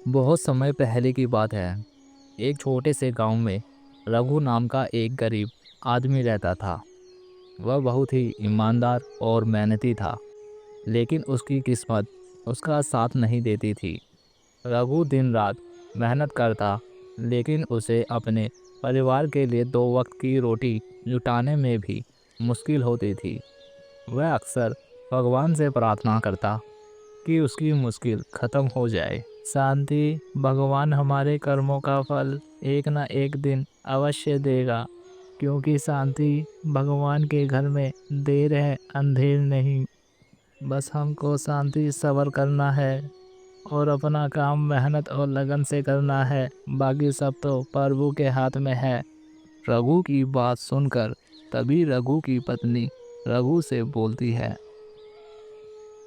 बहुत समय पहले की बात है। एक छोटे से गांव में रघु नाम का एक गरीब आदमी रहता था। वह बहुत ही ईमानदार और मेहनती था, लेकिन उसकी किस्मत उसका साथ नहीं देती थी। रघु दिन रात मेहनत करता, लेकिन उसे अपने परिवार के लिए दो वक्त की रोटी जुटाने में भी मुश्किल होती थी। वह अक्सर भगवान से प्रार्थना करता कि उसकी मुश्किल खत्म हो जाए। शांति, भगवान हमारे कर्मों का फल एक न एक दिन अवश्य देगा, क्योंकि शांति भगवान के घर में देर है अंधेर नहीं। बस हमको शांति सब्र करना है और अपना काम मेहनत और लगन से करना है। बाकी सब तो प्रभु के हाथ में है। रघु की बात सुनकर तभी रघु की पत्नी रघु से बोलती है,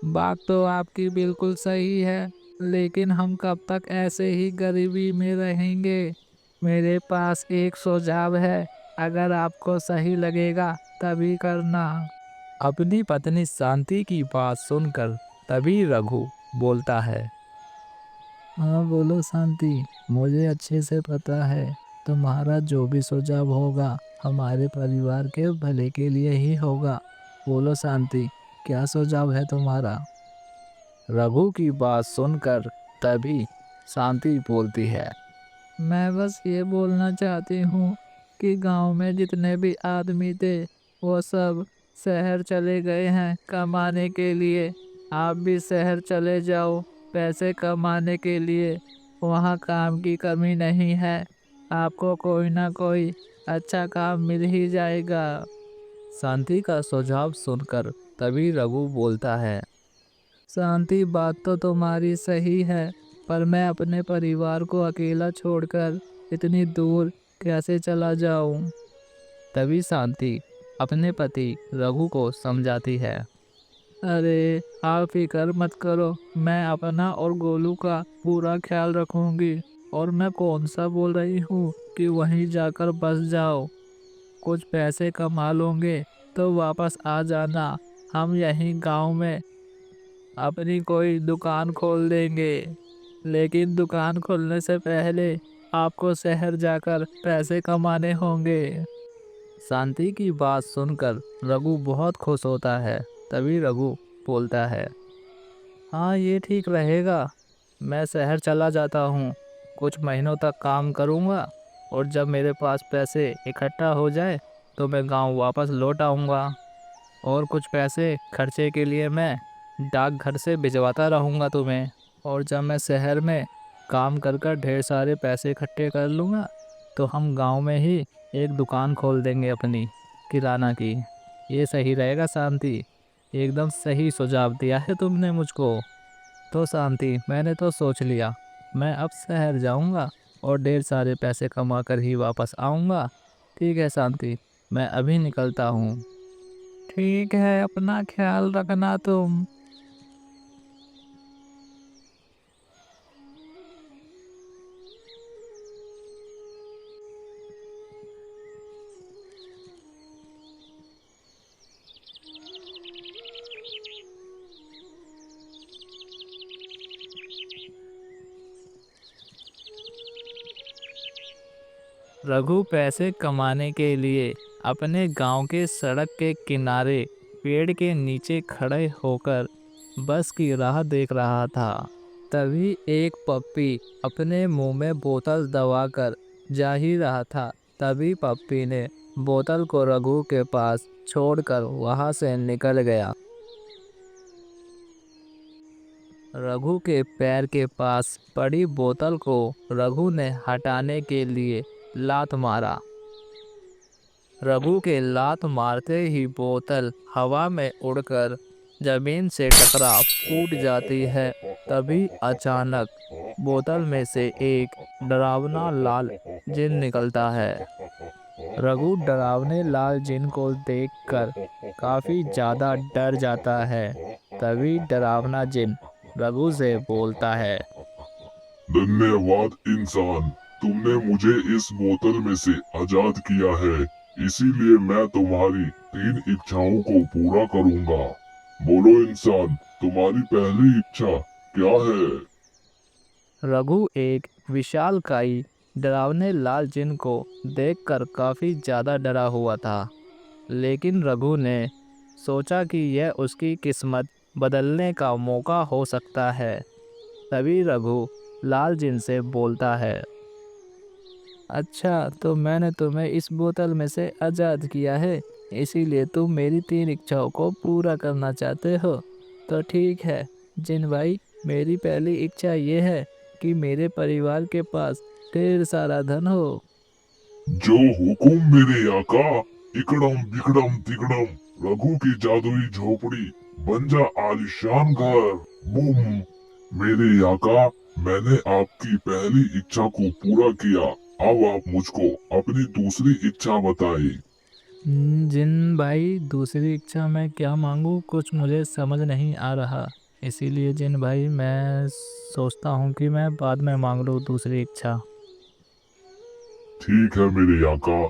बात तो आपकी बिल्कुल सही है, लेकिन हम कब तक ऐसे ही गरीबी में रहेंगे। मेरे पास एक सुझाव है, अगर आपको सही लगेगा तभी करना। अपनी पत्नी शांति की बात सुनकर तभी रघु बोलता है, हाँ बोलो शांति, मुझे अच्छे से पता है तुम्हारा जो भी सुझाव होगा हमारे परिवार के भले के लिए ही होगा। बोलो शांति, क्या सुझाव है तुम्हारा। रघु की बात सुनकर तभी शांति बोलती है, मैं बस ये बोलना चाहती हूँ कि गांव में जितने भी आदमी थे वो सब शहर चले गए हैं कमाने के लिए। आप भी शहर चले जाओ पैसे कमाने के लिए। वहाँ काम की कमी नहीं है, आपको कोई ना कोई अच्छा काम मिल ही जाएगा। शांति का सुझाव सुनकर तभी रघु बोलता है, शांति बात तो तुम्हारी सही है, पर मैं अपने परिवार को अकेला छोड़कर इतनी दूर कैसे चला जाऊं। तभी शांति अपने पति रघु को समझाती है, अरे आप फिक्र मत करो, मैं अपना और गोलू का पूरा ख्याल रखूंगी। और मैं कौन सा बोल रही हूँ कि वहीं जाकर बस जाओ। कुछ पैसे कमा लोगे तो वापस आ जाना। हम यहीं गांव में अपनी कोई दुकान खोल देंगे, लेकिन दुकान खोलने से पहले आपको शहर जाकर पैसे कमाने होंगे। शांति की बात सुनकर रघु बहुत खुश होता है। तभी रघु बोलता है, हाँ ये ठीक रहेगा, मैं शहर चला जाता हूँ, कुछ महीनों तक काम करूँगा और जब मेरे पास पैसे इकट्ठा हो जाए तो मैं गांव वापस लौट आऊँगा और कुछ पैसे खर्चे के लिए मैं डाकघर से भिजवाता रहूँगा तुम्हें। और जब मैं शहर में काम कर कर ढेर सारे पैसे इकट्ठे कर लूँगा तो हम गांव में ही एक दुकान खोल देंगे अपनी किराना की। ये सही रहेगा शांति, एकदम सही सुझाव दिया है तुमने मुझको। तो शांति, मैंने तो सोच लिया, मैं अब शहर जाऊँगा और ढेर सारे पैसे कमा कर ही वापस आऊँगा। ठीक है शांति, मैं अभी निकलता हूँ। ठीक है, अपना ख्याल रखना तुम। रघु पैसे कमाने के लिए अपने गांव के सड़क के किनारे पेड़ के नीचे खड़े होकर बस की राह देख रहा था। तभी एक पप्पी अपने मुंह में बोतल दबाकर जा ही रहा था। तभी पप्पी ने बोतल को रघु के पास छोड़कर वहां से निकल गया। रघु के पैर के पास पड़ी बोतल को रघु ने हटाने के लिए लात मारा। रघु के लात मारते ही बोतल हवा में उड़कर जमीन से टकरा फूट जाती है। तभी अचानक बोतल में से एक डरावना लाल जिन निकलता है। रघु डरावने लाल जिन को देखकर काफी ज्यादा डर जाता है। तभी डरावना जिन रघु से बोलता है, धन्यवाद इंसान, तुमने मुझे इस बोतल में से आजाद किया है, इसीलिए मैं तुम्हारी 3 इच्छाओं को पूरा करूंगा। बोलो इंसान, तुम्हारी पहली इच्छा क्या है। रघु एक विशालकाय डरावने लाल जिन को देखकर काफ़ी ज़्यादा डरा हुआ था, लेकिन रघु ने सोचा कि यह उसकी किस्मत बदलने का मौका हो सकता है। तभी रघु लाल जिन से बोलता है, अच्छा, तो मैंने तुम्हें इस बोतल में से आज़ाद किया है, इसीलिए तुम मेरी 3 इच्छाओं को पूरा करना चाहते हो। तो ठीक है जिन भाई, मेरी पहली इच्छा ये है कि मेरे परिवार के पास ढेर सारा धन हो। जो हुकुम मेरे आका। इकड़म बिकड़म तिकड़म, रघु की जादुई झोपड़ी बन जा आलीशान घर। बूम। मेरे आका, मैंने आपकी पहली इच्छा को पूरा किया। अब आप मुझको अपनी दूसरी इच्छा बताइए। जिन भाई, दूसरी इच्छा मैं क्या मांगू, कुछ मुझे समझ नहीं आ रहा। इसीलिए जिन भाई, मैं सोचता हूँ कि मैं बाद में मांग लूँ दूसरी इच्छा। ठीक है मेरे आका,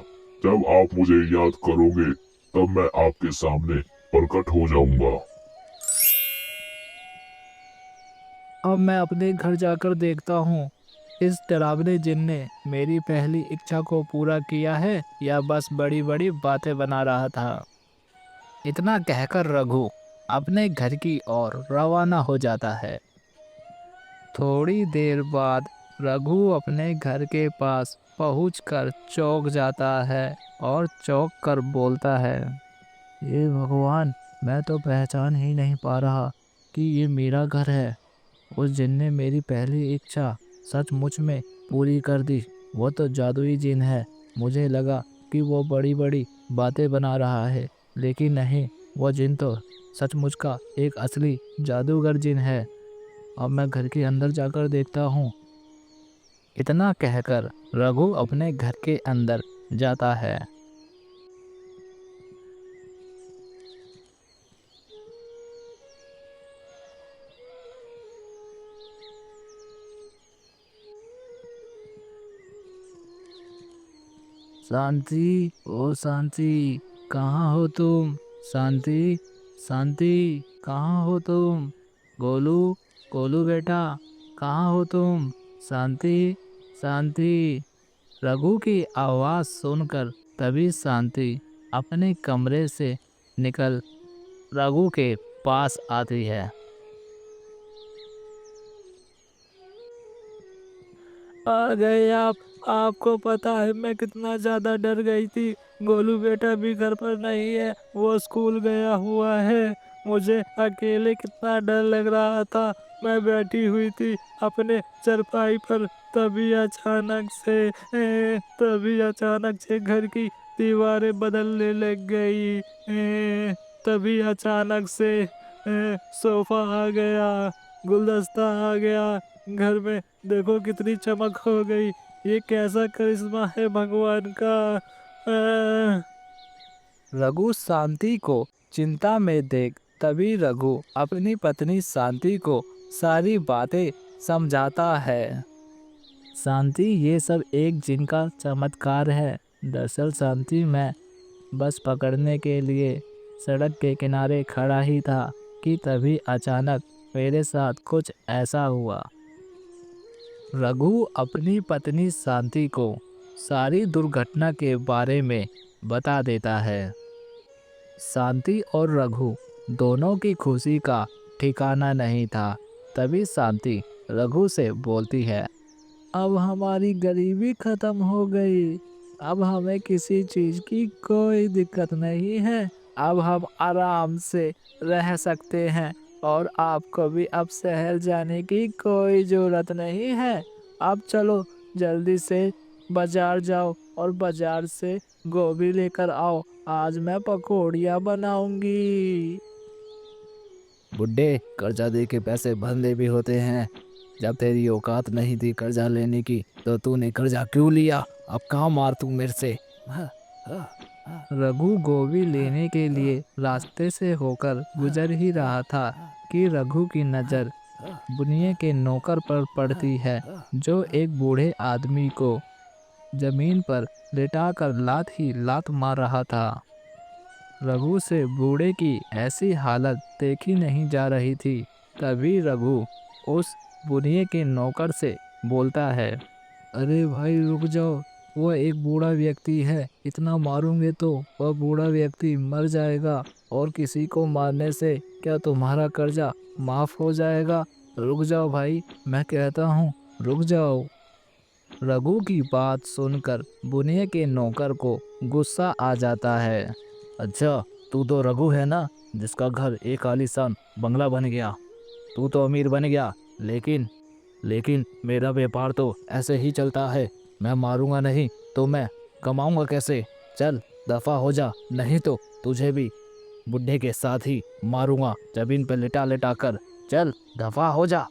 जब आप मुझे याद करोगे तब मैं आपके सामने प्रकट हो जाऊंगा। अब मैं अपने घर जाकर देखता हूँ, इस डरावने जिन ने मेरी पहली इच्छा को पूरा किया है या बस बड़ी बड़ी बातें बना रहा था। इतना कहकर रघु अपने घर की ओर रवाना हो जाता है। थोड़ी देर बाद रघु अपने घर के पास पहुंचकर चौंक जाता है और चौंक कर बोलता है, ये भगवान, मैं तो पहचान ही नहीं पा रहा कि ये मेरा घर है। उस जिन ने मेरी पहली इच्छा सचमुच में पूरी कर दी। वो तो जादुई जिन है। मुझे लगा कि वो बड़ी बड़ी बातें बना रहा है, लेकिन नहीं, वो जिन तो सचमुच का एक असली जादूगर जिन है। अब मैं घर के अंदर जाकर देखता हूँ। इतना कहकर रघु अपने घर के अंदर जाता है। शांति, ओ शांति, कहाँ हो तुम? शांति, शांति, कहाँ हो तुम? गोलू, गोलू बेटा, कहाँ हो तुम? शांति, शांति। रघु की आवाज़ सुनकर तभी शांति अपने कमरे से निकल रघु के पास आती है। आ गए आप। आपको पता है मैं कितना ज़्यादा डर गई थी। गोलू बेटा भी घर पर नहीं है, वो स्कूल गया हुआ है। मुझे अकेले कितना डर लग रहा था। मैं बैठी हुई थी अपने चारपाई पर, तभी अचानक से घर की दीवारें बदलने लग गई। तभी अचानक से सोफा आ गया, गुलदस्ता आ गया। घर में देखो कितनी चमक हो गई। ये कैसा करिश्मा है भगवान का। रघु शांति को चिंता में देख तभी रघु अपनी पत्नी शांति को सारी बातें समझाता है। शांति, ये सब एक जिन का चमत्कार है। दरअसल शांति, मैं बस पकड़ने के लिए सड़क के किनारे खड़ा ही था कि तभी अचानक मेरे साथ कुछ ऐसा हुआ। रघु अपनी पत्नी शांति को सारी दुर्घटना के बारे में बता देता है। शांति और रघु दोनों की खुशी का ठिकाना नहीं था। तभी शांति रघु से बोलती है, अब हमारी गरीबी खत्म हो गई। अब हमें किसी चीज की कोई दिक्कत नहीं है। अब हम आराम से रह सकते हैं और आपको भी अब शहर जाने की कोई ज़रूरत नहीं है। अब चलो जल्दी से बाजार जाओ और बाजार से गोभी लेकर आओ। आज मैं पकौड़ियाँ बनाऊंगी। बुड्ढे, कर्जा दे के पैसे भरने भी होते हैं। जब तेरी औकात नहीं थी कर्जा लेने की, तो तूने कर्जा क्यों लिया? अब कहाँ मार तू मेरे से। रघु गोभी लेने के लिए रास्ते से होकर गुजर ही रहा था कि रघु की नज़र बुनिया के नौकर पर पड़ती है, जो एक बूढ़े आदमी को जमीन पर लेटाकर लात ही लात मार रहा था। रघु से बूढ़े की ऐसी हालत देखी नहीं जा रही थी। तभी रघु उस बुनिया के नौकर से बोलता है, अरे भाई रुक जाओ, वह एक बूढ़ा व्यक्ति है, इतना मारूंगे तो वह बूढ़ा व्यक्ति मर जाएगा और किसी को मारने से क्या तुम्हारा कर्जा माफ हो जाएगा? रुक जाओ भाई, मैं कहता हूँ, रुक जाओ। रघु की बात सुनकर बुनिया के नौकर को गुस्सा आ जाता है। अच्छा, तू तो रघु है ना, जिसका घर एक आलीशान बंगला बन गया। तू तो अमीर बन गया, लेकिन लेकिन मेरा व्यापार तो ऐसे ही चलता है। मैं मारूंगा नहीं तो मैं कमाऊंगा कैसे? चल दफा हो जा, नहीं तो तुझे भी बुढ़े के साथ ही मारूंगा, जमीन पे लिटा लिटा कर। चल दफा हो जा।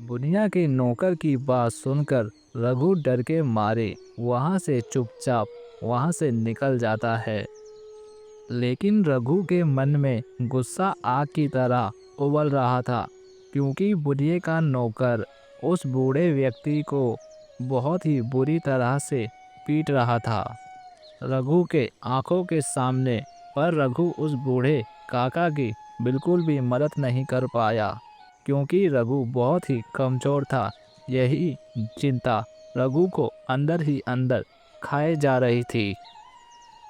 बुनिया के नौकर की बात सुनकर रघु डर के मारे वहां से चुपचाप वहां से निकल जाता है। लेकिन रघु के मन में गुस्सा आग की तरह उबल रहा था, क्योंकि बुढ़िए का नौकर उस बूढ़े व्यक्ति को बहुत ही बुरी तरह से पीट रहा था रघु के आंखों के सामने। पर रघु उस बूढ़े काका की बिल्कुल भी मदद नहीं कर पाया, क्योंकि रघु बहुत ही कमजोर था। यही चिंता रघु को अंदर ही अंदर खाए जा रही थी।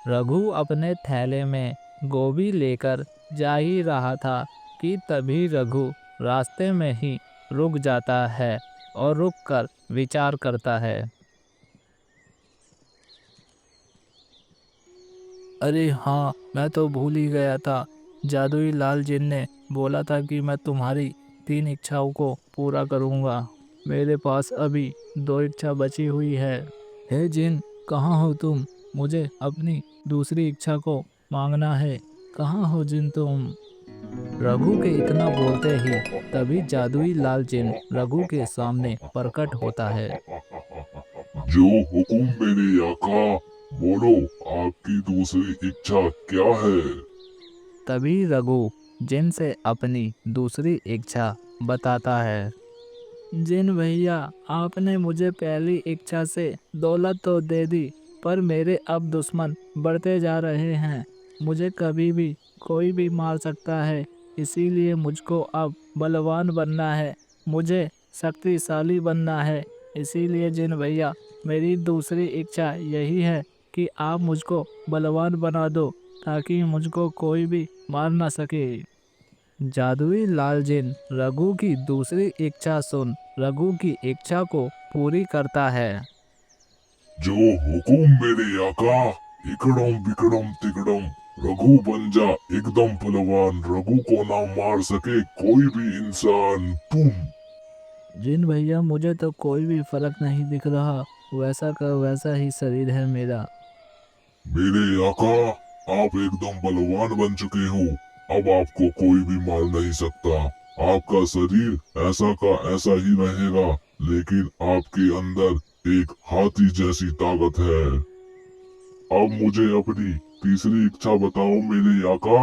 रघु अपने थैले में गोभी लेकर जा ही रहा था कि तभी रघु रास्ते में ही रुक जाता है और रुककर विचार करता है। अरे हाँ, मैं तो भूल ही गया था। जादुई लाल जिन ने बोला था कि मैं तुम्हारी 3 इच्छाओं को पूरा करूँगा। मेरे पास अभी 2 इच्छा बची हुई है। हे जिन, कहाँ हो तुम? मुझे अपनी दूसरी इच्छा को मांगना है। कहाँ हो जिन तुम? रघु के इतना बोलते ही तभी जादुई लाल जिन रघु के सामने प्रकट होता है। जो हुकुम मेरे आका, बोलो आपकी दूसरी इच्छा क्या है? तभी रघु जिन से अपनी दूसरी इच्छा बताता है। जिन भैया, आपने मुझे पहली इच्छा से दौलत तो दे दी, पर मेरे अब दुश्मन बढ़ते जा रहे हैं। मुझे कभी भी कोई भी मार सकता है, इसीलिए मुझको अब बलवान बनना है। मुझे शक्तिशाली बनना है। इसीलिए जिन भैया, मेरी दूसरी इच्छा यही है कि आप मुझको बलवान बना दो, ताकि मुझको कोई भी मार ना सके। जादुई लाल जिन रघु की दूसरी इच्छा सुन रघु की इच्छा को पूरी करता है। जो हुकुम मेरे आका, इकड़म बिकड़म तिकड़म, रघु बन जा एकदम पहलवान, रघु को ना मार सके कोई भी इंसान। तुम जिन भैया, मुझे तो कोई भी फर्क नहीं दिख रहा, वैसा का वैसा ही शरीर है मेरा। मेरे आका, आप एकदम बलवान बन चुके हो। अब आपको कोई भी मार नहीं सकता। आपका शरीर ऐसा का ऐसा ही रहेगा, लेकिन आपके अंदर एक हाथी जैसी ताकत है। अब मुझे अपनी तीसरी इच्छा बताओ मेरे आका।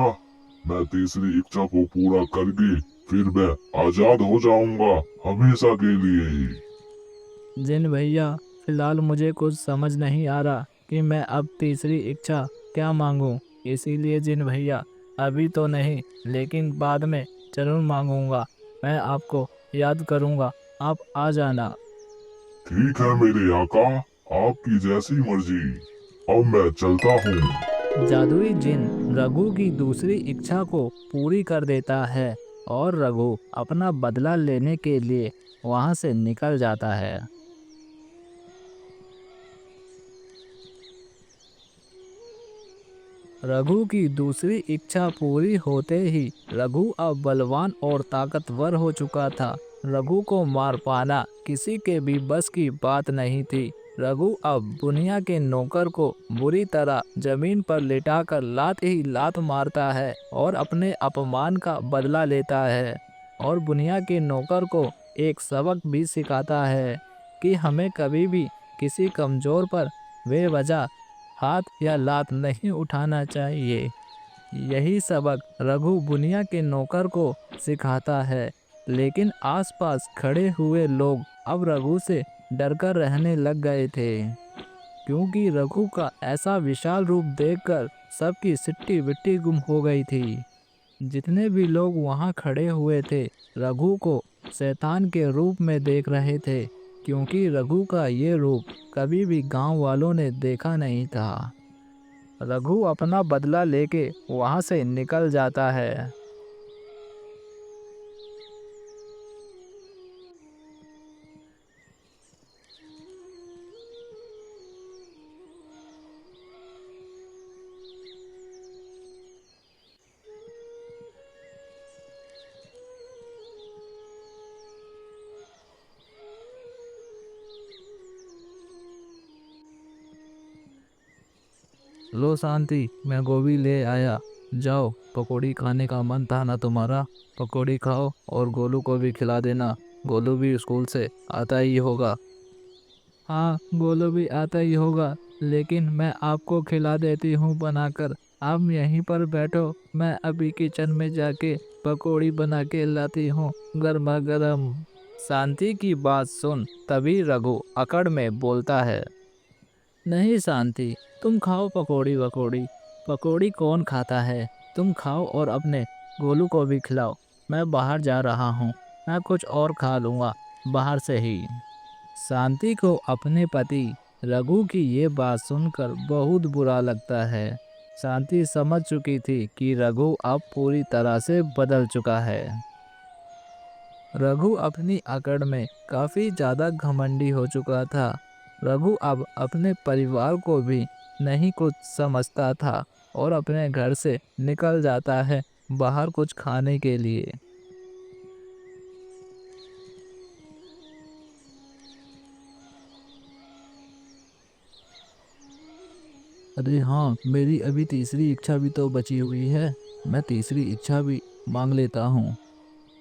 मैं तीसरी इच्छा को पूरा करके फिर मैं आजाद हो जाऊंगा हमेशा के लिए। जिन भैया, फिलहाल मुझे कुछ समझ नहीं आ रहा कि मैं अब तीसरी इच्छा क्या मांगूं। इसीलिए जिन भैया, अभी तो नहीं, लेकिन बाद में जरूर मांगूंगा। मैं आपको याद करूंगा, आप आ जाना। ठीक है मेरे आका, आपकी जैसी मर्जी। अब मैं चलता हूँ। जादुई जिन रघु की दूसरी इच्छा को पूरी कर देता है और रघु अपना बदला लेने के लिए वहां से निकल जाता है। रघु की दूसरी इच्छा पूरी होते ही रघु अब बलवान और ताकतवर हो चुका था। रघु को मार पाना किसी के भी बस की बात नहीं थी। रघु अब बुनिया के नौकर को बुरी तरह जमीन पर लेटाकर लात ही लात मारता है और अपने अपमान का बदला लेता है। और बुनिया के नौकर को एक सबक भी सिखाता है कि हमें कभी भी किसी कमजोर पर बेवजह हाथ या लात नहीं उठाना चाहिए। यही सबक रघु बुनिया के नौकर को सिखाता है। लेकिन आसपास खड़े हुए लोग अब रघु से डरकर रहने लग गए थे, क्योंकि रघु का ऐसा विशाल रूप देखकर सबकी सिट्टी बिट्टी गुम हो गई थी। जितने भी लोग वहां खड़े हुए थे रघु को शैतान के रूप में देख रहे थे, क्योंकि रघु का ये रूप कभी भी गांव वालों ने देखा नहीं था। रघु अपना बदला लेके वहां से निकल जाता है। लो शांति, मैं गोभी ले आया, जाओ, पकौड़ी खाने का मन था ना तुम्हारा, पकौड़ी खाओ और गोलू को भी खिला देना, गोलू भी स्कूल से आता ही होगा। हाँ, गोलू भी आता ही होगा, लेकिन मैं आपको खिला देती हूँ बनाकर, आप यहीं पर बैठो, मैं अभी किचन में जाके पकौड़ी बना के लाती हूँ गर्मा गर्म। शांति की बात सुन तभी रघु अकड़ में बोलता है, नहीं शांति, तुम खाओ पकौड़ी वकौड़ी, पकौड़ी कौन खाता है, तुम खाओ और अपने गोलू को भी खिलाओ, मैं बाहर जा रहा हूँ, मैं कुछ और खा लूँगा बाहर से ही। शांति को अपने पति रघु की ये बात सुनकर बहुत बुरा लगता है। शांति समझ चुकी थी कि रघु अब पूरी तरह से बदल चुका है। रघु अपनी अकड़ में काफी ज्यादा घमंडी हो चुका था। रघु अब अपने परिवार को भी नहीं कुछ समझता था और अपने घर से निकल जाता है बाहर कुछ खाने के लिए। अरे हाँ, मेरी अभी तीसरी इच्छा भी तो बची हुई है, मैं तीसरी इच्छा भी मांग लेता हूँ।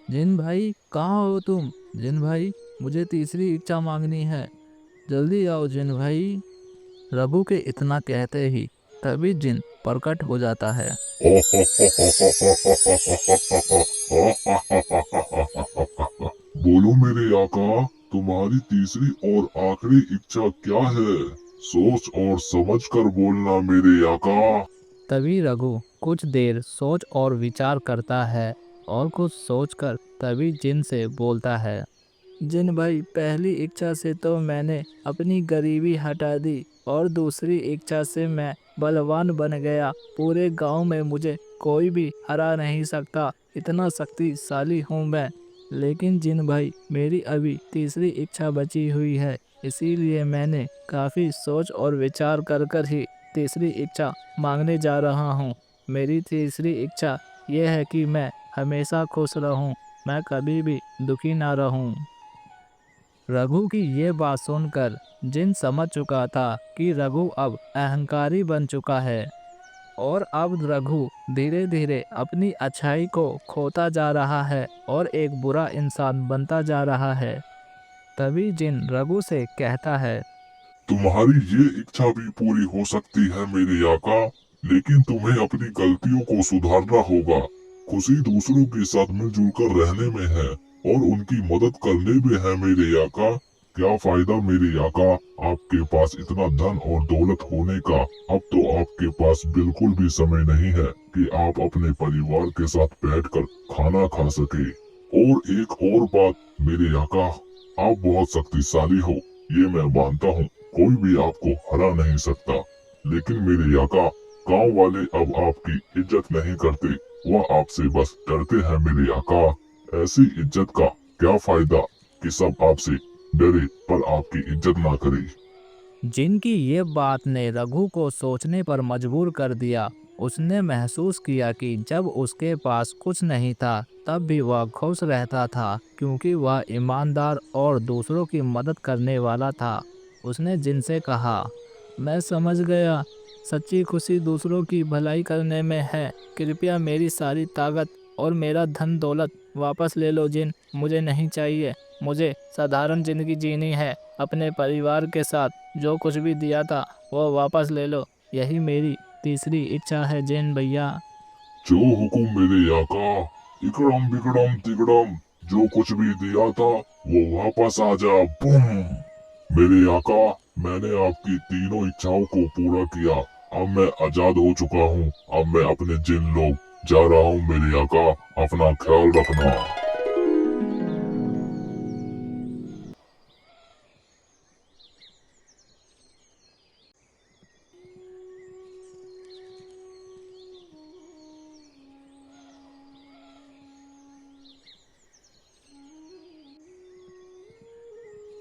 जिन भाई, कहाँ हो तुम? जिन भाई, मुझे तीसरी इच्छा मांगनी है, जल्दी आओ जिन भाई। रघु के इतना कहते ही तभी जिन प्रकट हो जाता है। बोलो मेरे आका, तुम्हारी तीसरी और आखिरी इच्छा क्या है? सोच और समझ कर बोलना मेरे आका। तभी रघु कुछ देर सोच और विचार करता है और कुछ सोचकर तभी जिन से बोलता है, जिन भाई, पहली इच्छा से तो मैंने अपनी गरीबी हटा दी और दूसरी इच्छा से मैं बलवान बन गया, पूरे गांव में मुझे कोई भी हरा नहीं सकता, इतना शक्तिशाली हूँ मैं। लेकिन जिन भाई, मेरी अभी तीसरी इच्छा बची हुई है, इसीलिए मैंने काफ़ी सोच और विचार कर कर ही तीसरी इच्छा मांगने जा रहा हूँ। मेरी तीसरी इच्छा यह है कि मैं हमेशा खुश रहूँ, मैं कभी भी दुखी ना रहूँ। रघु की ये बात सुनकर जिन समझ चुका था कि रघु अब अहंकारी बन चुका है और अब रघु धीरे धीरे अपनी अच्छाई को खोता जा रहा है और एक बुरा इंसान बनता जा रहा है। तभी जिन रघु से कहता है, तुम्हारी ये इच्छा भी पूरी हो सकती है मेरे आका, लेकिन तुम्हें अपनी गलतियों को सुधारना होगा। खुशी दूसरों के साथ मिलजुल कर रहने में है और उनकी मदद करने में है मेरे आका। क्या फायदा मेरे आका आपके पास इतना धन और दौलत होने का, अब तो आपके पास बिल्कुल भी समय नहीं है कि आप अपने परिवार के साथ बैठकर खाना खा सके। और एक और बात मेरे आका, आप बहुत शक्तिशाली हो, ये मैं मानता हूँ, कोई भी आपको हरा नहीं सकता, लेकिन मेरे आका, गांव वाले अब आपकी इज्जत नहीं करते, वह आपसे बस डरते हैं मेरे आका। ऐसी इज्जत का क्या फायदा कि सब आपसे डरे पर आपकी इज्जत ना करे। जिनकी ये बात ने रघु को सोचने पर मजबूर कर दिया। उसने महसूस किया कि जब उसके पास कुछ नहीं था तब भी वह खुश रहता था, क्योंकि वह ईमानदार और दूसरों की मदद करने वाला था। उसने जिनसे कहा, मैं समझ गया, सच्ची खुशी दूसरों की भलाई करने में है, कृपया मेरी सारी ताकत और मेरा धन दौलत वापस ले लो जिन, मुझे नहीं चाहिए, मुझे साधारण जिंदगी जीनी है, अपने परिवार के साथ जो कुछ भी दिया था वो वापस ले लो, यही मेरी तीसरी इच्छा है जिन भैया। जो हुकुम मेरे आका। इकड़म बिकड़म तिकड़म, जो कुछ भी दिया था वो वापस आ जा। बूम। मेरे आका, मैंने आपकी तीनों इच्छाओं को पूरा किया। अब मैं आजाद हो चुका हूँ। अब मैं अपने जिन लोग जा रहा हूँ मेरे आका। अपना ख्याल रखना।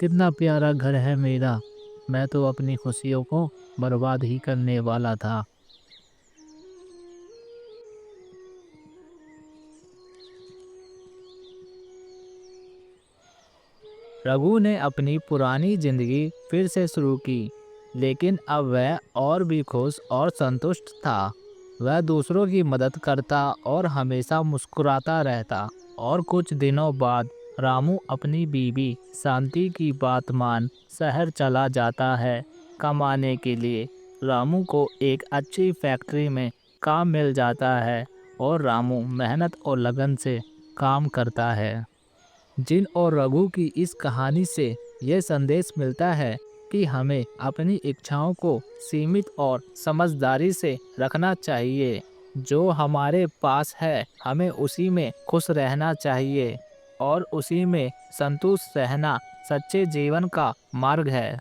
कितना प्यारा घर है मेरा, मैं तो अपनी खुशियों को बर्बाद ही करने वाला था। रघु ने अपनी पुरानी जिंदगी फिर से शुरू की, लेकिन अब वह और भी खुश और संतुष्ट था। वह दूसरों की मदद करता और हमेशा मुस्कुराता रहता। और कुछ दिनों बाद रामू अपनी बीवी शांति की बात मान शहर चला जाता है कमाने के लिए। रामू को एक अच्छी फैक्ट्री में काम मिल जाता है और रामू मेहनत और लगन से काम करता है। जिन और रघु की इस कहानी से यह संदेश मिलता है कि हमें अपनी इच्छाओं को सीमित और समझदारी से रखना चाहिए। जो हमारे पास है हमें उसी में खुश रहना चाहिए और उसी में संतुष्ट रहना सच्चे जीवन का मार्ग है।